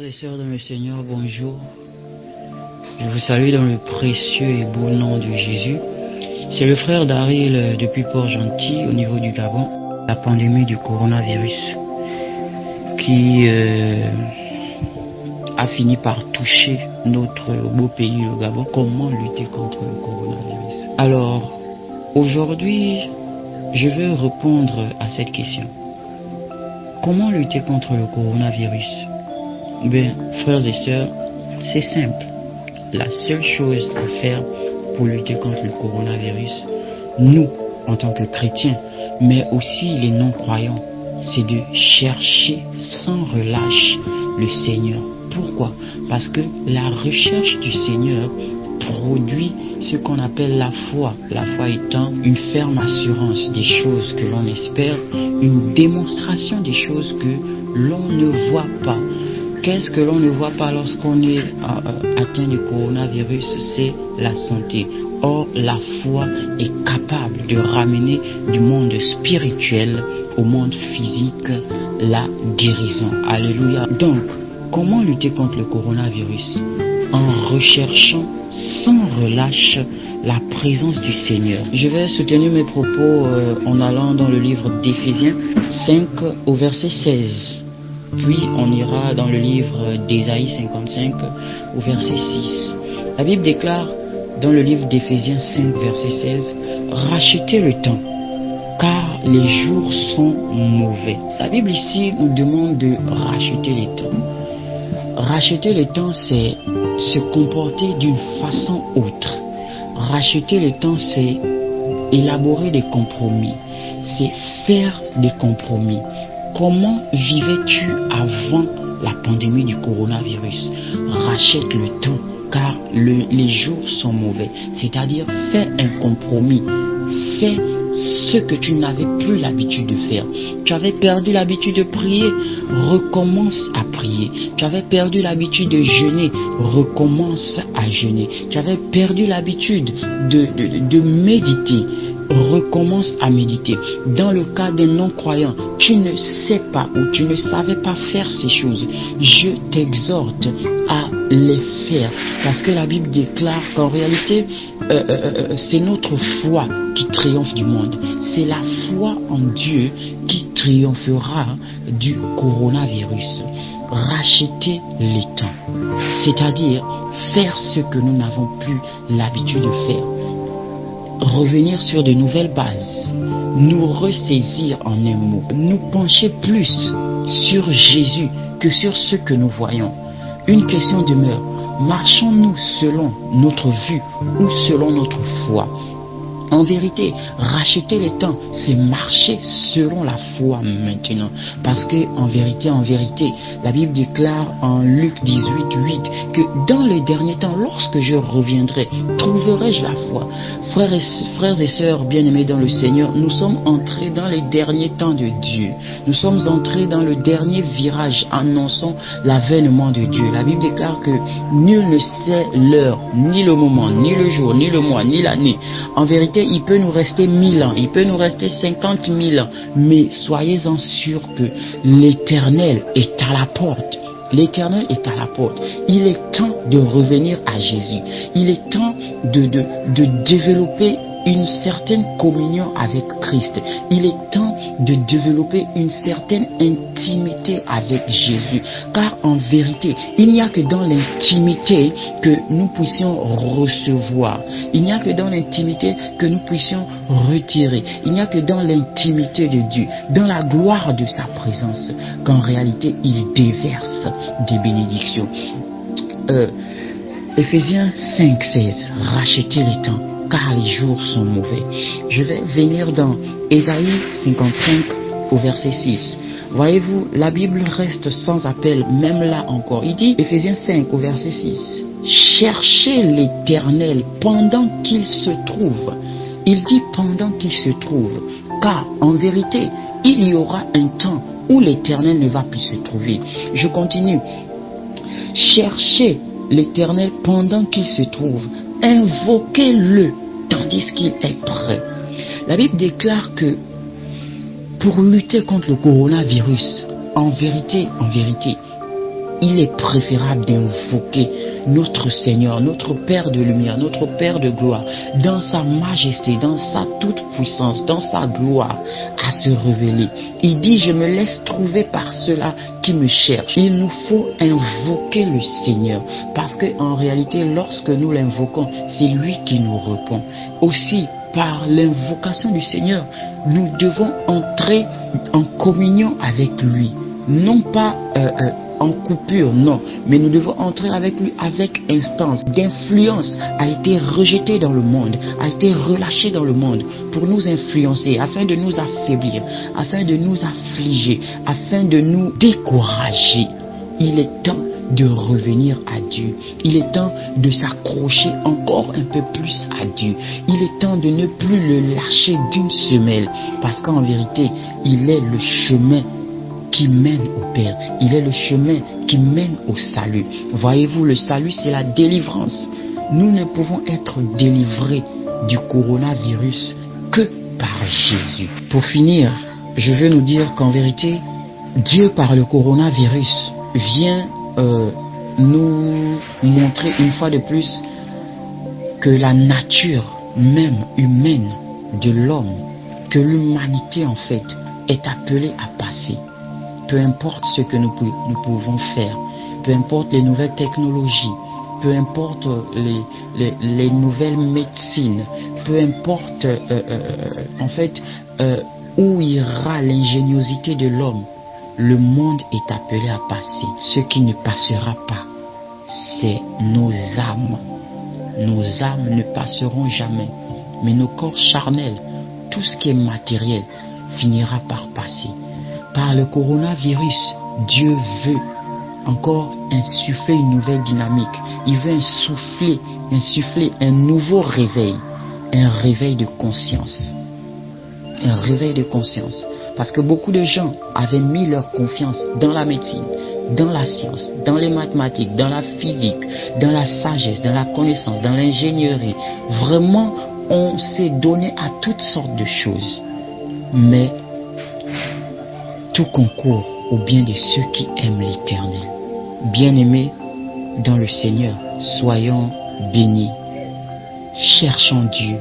Frères et sœurs de le Seigneur, bonjour. Je vous salue dans le précieux et beau nom de Jésus. C'est le frère Daryl depuis Port-Gentil au niveau du Gabon. La pandémie du coronavirus qui a fini par toucher notre beau pays, le Gabon. Comment lutter contre le coronavirus? Alors, aujourd'hui, je veux répondre à cette question. Comment lutter contre le coronavirus? Bien, frères et sœurs, c'est simple. La seule chose à faire pour lutter contre le coronavirus, nous, en tant que chrétiens, mais aussi les non-croyants, c'est de chercher sans relâche le Seigneur. Pourquoi? Parce que la recherche du Seigneur produit ce qu'on appelle la foi. La foi étant une ferme assurance des choses que l'on espère, une démonstration des choses que l'on ne voit pas. Qu'est-ce que l'on ne voit pas lorsqu'on est atteint du coronavirus? C'est la santé. Or, la foi est capable de ramener du monde spirituel au monde physique la guérison. Alléluia. Donc, comment lutter contre le coronavirus? En recherchant sans relâche la présence du Seigneur. Je vais soutenir mes propos en allant dans le livre d'Éphésiens 5 au verset 16. Puis on ira dans le livre d'Ésaïe 55 au verset 6. La Bible déclare dans le livre d'Éphésiens 5 verset 16, « Rachetez le temps, car les jours sont mauvais. » La Bible ici nous demande de racheter les temps. Racheter le temps, c'est se comporter d'une façon autre. Racheter le temps, c'est élaborer des compromis. C'est faire des compromis. Comment vivais-tu avant la pandémie du coronavirus? Rachète le temps, car les jours sont mauvais. C'est-à-dire, fais un compromis. Fais ce que tu n'avais plus l'habitude de faire. Tu avais perdu l'habitude de prier, recommence à prier. Tu avais perdu l'habitude de jeûner, recommence à jeûner. Tu avais perdu l'habitude de méditer, recommence à méditer. Dans le cas d'un non-croyant, tu ne sais pas ou tu ne savais pas faire ces choses, je t'exhorte à les faire, parce que la Bible déclare qu'en réalité c'est notre foi qui triomphe du monde. C'est la foi en Dieu qui triomphera du coronavirus. Racheter les temps, c'est-à-dire faire ce que nous n'avons plus l'habitude de faire. Revenir sur de nouvelles bases, nous ressaisir en un mot, nous pencher plus sur Jésus que sur ce que nous voyons. Une question demeure, marchons-nous selon notre vue ou selon notre foi? En vérité, racheter le temps, c'est marcher selon la foi maintenant. Parce que, en vérité, la Bible déclare en Luc 18, 8, que dans les derniers temps, lorsque je reviendrai, trouverai-je la foi? Frères et sœurs bien-aimés dans le Seigneur, nous sommes entrés dans les derniers temps de Dieu. Nous sommes entrés dans le dernier virage, annonçant l'avènement de Dieu. La Bible déclare que nul ne sait l'heure, ni le moment, ni le jour, ni le mois, ni l'année. En vérité, il peut nous rester 1000 ans, il peut nous rester 50 000 ans, mais soyez-en sûrs que l'Éternel est à la porte. L'Éternel est à la porte. Il est temps de revenir à Jésus. Il est temps de développer une certaine communion avec Christ. Il est temps de développer une certaine intimité avec Jésus. Car en vérité, il n'y a que dans l'intimité que nous puissions recevoir. Il n'y a que dans l'intimité que nous puissions retirer. Il n'y a que dans l'intimité de Dieu, dans la gloire de sa présence, qu'en réalité, il déverse des bénédictions. Éphésiens 5, 16. Rachetez les temps, car les jours sont mauvais. Je vais venir dans Ésaïe 55 au verset 6. Voyez-vous, la Bible reste sans appel, même là encore. Il dit, Éphésiens 5 au verset 6, cherchez l'Éternel pendant qu'il se trouve. Il dit pendant qu'il se trouve, car en vérité, il y aura un temps où l'Éternel ne va plus se trouver. Je continue. Cherchez l'Éternel pendant qu'il se trouve. Invoquez-le tandis qu'il est prêt. La Bible déclare que pour lutter contre le coronavirus, en vérité, il est préférable d'invoquer notre Seigneur, notre Père de lumière, notre Père de gloire, dans sa majesté, dans sa toute puissance, dans sa gloire, à se révéler. Il dit, je me laisse trouver par ceux-là qui me cherchent. Il nous faut invoquer le Seigneur, parce que en réalité, lorsque nous l'invoquons, c'est lui qui nous répond. Aussi, par l'invocation du Seigneur, nous devons entrer en communion avec lui. Non pas en coupure, non, mais nous devons entrer avec lui avec instance. D'influence a été rejetée dans le monde, a été relâchée dans le monde pour nous influencer, afin de nous affaiblir, afin de nous affliger, afin de nous décourager. Il est temps de revenir à Dieu. Il est temps de s'accrocher encore un peu plus à Dieu. Il est temps de ne plus le lâcher d'une semelle, parce qu'en vérité, il est le chemin qui mène au Père. Il est le chemin qui mène au salut. Voyez-vous, le salut, c'est la délivrance. Nous ne pouvons être délivrés du coronavirus que par Jésus. Pour finir, je veux nous dire qu'en vérité, Dieu, par le coronavirus, vient nous montrer une fois de plus que la nature même humaine de l'homme, que l'humanité en fait est appelée à passer. Peu importe ce que nous pouvons faire, peu importe les nouvelles technologies, peu importe les nouvelles médecines, peu importe en fait où ira l'ingéniosité de l'homme, le monde est appelé à passer. Ce qui ne passera pas, c'est nos âmes. Nos âmes ne passeront jamais, mais nos corps charnels, tout ce qui est matériel, finira par passer. Par le coronavirus, Dieu veut encore insuffler une nouvelle dynamique. Il veut insuffler un nouveau réveil, un réveil de conscience. Un réveil de conscience. Parce que beaucoup de gens avaient mis leur confiance dans la médecine, dans la science, dans les mathématiques, dans la physique, dans la sagesse, dans la connaissance, dans l'ingénierie. Vraiment, on s'est donné à toutes sortes de choses. Mais tout concourt au bien de ceux qui aiment l'Éternel. Bien-aimés dans le Seigneur, soyons bénis. Cherchons Dieu.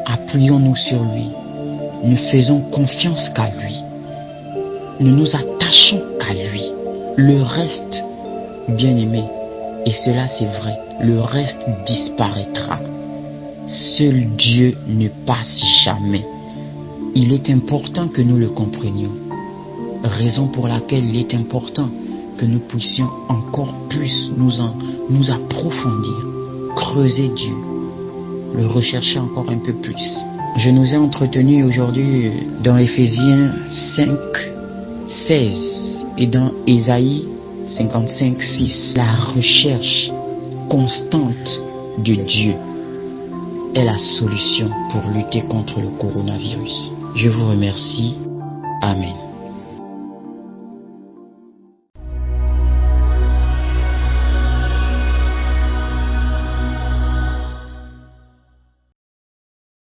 Appuyons-nous sur lui. Ne faisons confiance qu'à lui. Ne nous attachons qu'à lui. Le reste, bien-aimé, et cela c'est vrai, le reste disparaîtra. Seul Dieu ne passe jamais. Il est important que nous le comprenions. Raison pour laquelle il est important que nous puissions encore plus nous approfondir, creuser Dieu, le rechercher encore un peu plus. Je nous ai entretenu aujourd'hui dans Éphésiens 5, 16 et dans Ésaïe 55, 6. La recherche constante de Dieu est la solution pour lutter contre le coronavirus. Je vous remercie. Amen.